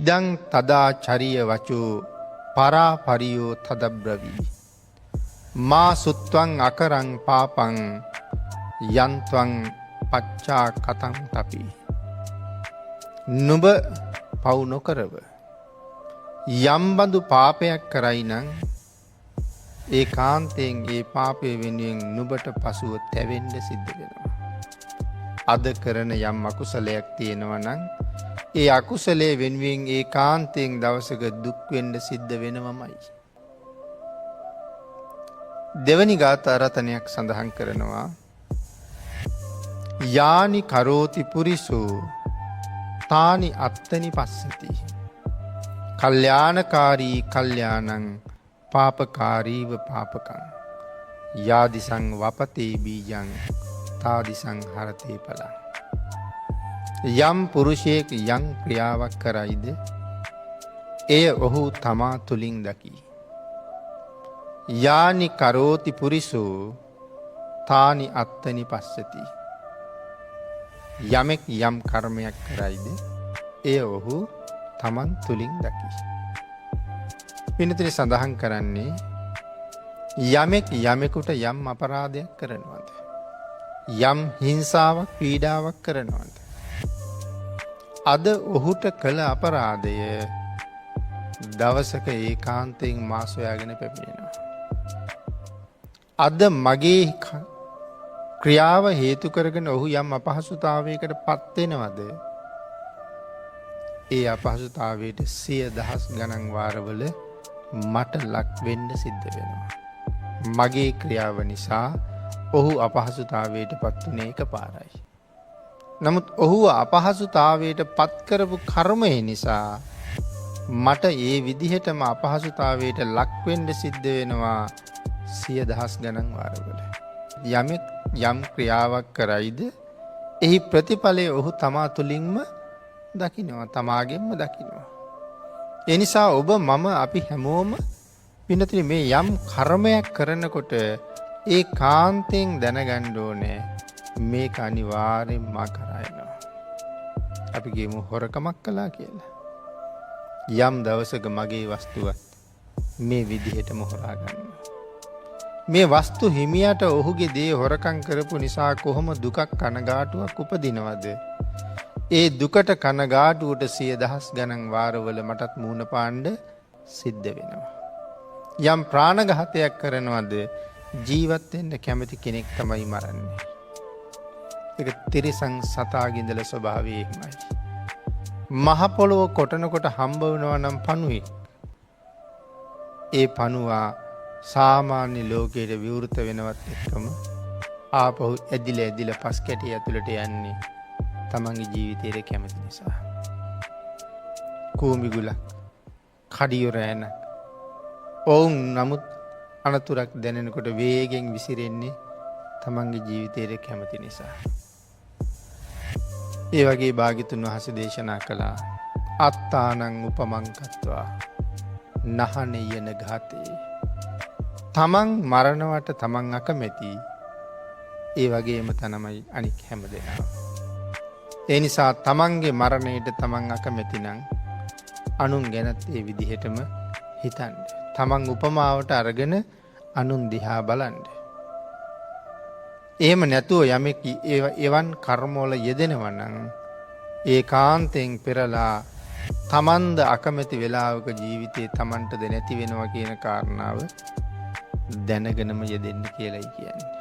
ඉදං තදා චරිය වචෝ පරාපරියෝ තදබ්‍රවී. මා සුත්වං අකරං පාපං යන්ත්වං පච්චා කතං තපි. නුඹ පව් නොකරව යම්බඳු පාපයක් කරයි නං ඒ කාන්තයෙන් ඒ පාපය වෙනුවෙන් නුබට පසුව තැවෙන්ඩ සිද්ධ වෙනවා. අද කරන යම් අකුසලයක් තියෙනවා නං ඒ අකුසලේ වෙනුවෙන් ඒ කාන්තයෙන් දවසක දුක්වෙන්ඩ සිද්ධ වෙනවමයි. දෙවනි ගාථාරතනයක් සඳහන් කරනවා. යානි කරෝති පුරිසෝ තානි අත්තනි පස්සති. කල්්‍යානකාරී කල්්‍යානං පාපකාරීව පාපකං. යාදිසං වපතේ බීජං තාදිසං හරතේ පලං. යම් පුරුෂයෙක් යම් ක්‍රියාවක් කරයිද එය ඔහු තමා තුළින් දකි. යානි කරෝති පුරිසෝ තානි අත්තනි පස්සති. යමෙක් යම් කර්මයක් කරයිද එය ඔහු තමන් තුළින් දකි. පිනතින සඳහන් කරන්නේ යමෙක් යමෙකුට යම් අපරාධයක් කරනවද. යම් හිංසාවක් පීඩාවක් කරනවද. අද ඔහුට කළ අපරාධය දවසක ඒ කාන්තයෙන් මාසොයාගෙන පැමිණෙනවා. අද මගේ ක්‍රියාව හේතු කරගෙන ඔහු යම් අපහසුතාවයකට පත්වෙනවද. ඒ අපහසුතාවයට 100,000 ගණන් වාරවල මට ලක්වෙන්න සිද්ධ වෙනවා. මගේ ක්‍රියාව නිසා ඔහු අපහසුතාවයට පත්වනේ එක පාරයි. නමුත් ඔහු අපහසුතාවයට පත්කරපු කර්මය නිසා මට ඒ විදිහටම අපහසුතාවයට ලක්වෙන්ඩ සිද්ධ වෙනවා 100,000 ගණන් වාරවල. යමෙක් යම් ක්‍රියාවක් කරයිද එහි ප්‍රතිඵලය ඔහු තමා තුළින්ම දකිනවා තමාගෙන්ම දකිනවා. එනිසා ඔබ මම අපි හැමෝම පිනතින මේ යම් කර්මයක් කරනකොට ඒ කාන්තයෙන් දැනගණ්ඩෝනෑ මේක අනිවාරයෙන් මා කරයනවා. අපි ගේමු හොරකමක් කලා කියලා. යම් දවසක මගේ වස්තුවත් මේ විදිහටම හොරාගන්න. මේ වස්තු හිමියට ඔහුගේ දේ හොරකං කරපු නිසා කොහොම දුකක් කනගාටුවක් උපදිනවද. ඒ දුකට කනගාටුවට 100,000 ගණන් වාරවල මටත් මූුණ පාණ්ඩ සිද්ධ වෙනවා. යම් ප්‍රාණඝාතයක් කරනවද ජීවත්වෙන්ට කැමති කෙනෙක් තමයි මරන්නේ. එක තිරිසං සතාගින්දල ස්වභාවයෙක්මයි. මහපොළොව කොටනකොට හම්බවනවා නම් පනුවෙක්. ඒ පනුවා සාමාන්‍ය ලෝකයට විවෘත වෙනවත් එක්කම ආපහු ඇදිල පස් කැටිය ඇතුළට යන්නේ තමන්ගේ ජීවිතයට කැමති නිසා. කූමිගුලක් කඩියොරෑන ඔවුන් නමුත් අනතුරක් දැනෙනකොට වේගෙන් විසිරෙන්නේ තමන්ගේ ජීවිතයට කැමති නිසා. ඒ වගේ භාග්‍යතුන් වහන්සේ දේශනා කළා අත්තානං උපමංකත්වා නහනයන ගාතේ. තමන් මරණවට තමන් අකමැති ඒ වගේම තනමයි අනික් හැම දෙනාව. ඒ නිසා තමන්ගේ මරණයට තමන් අකමැතිනං අනුන් ගැනත් ඒ විදිහටම හිතන්ඩ. තමන් උපමාවට අරගෙන අනුන් දිහා බලන්ඩ. එහෙම නැතුව යමෙක් එවන් කර්මෝල යෙදෙනවනං ඒ කාන්තයෙන් පෙරලා තමන්ද අකමැති වෙලාවක ජීවිතය තමන්ටද නැති වෙනවා කියන කාරණාව දැනගෙනම යෙදෙන්න කියලයි කියන්නේ.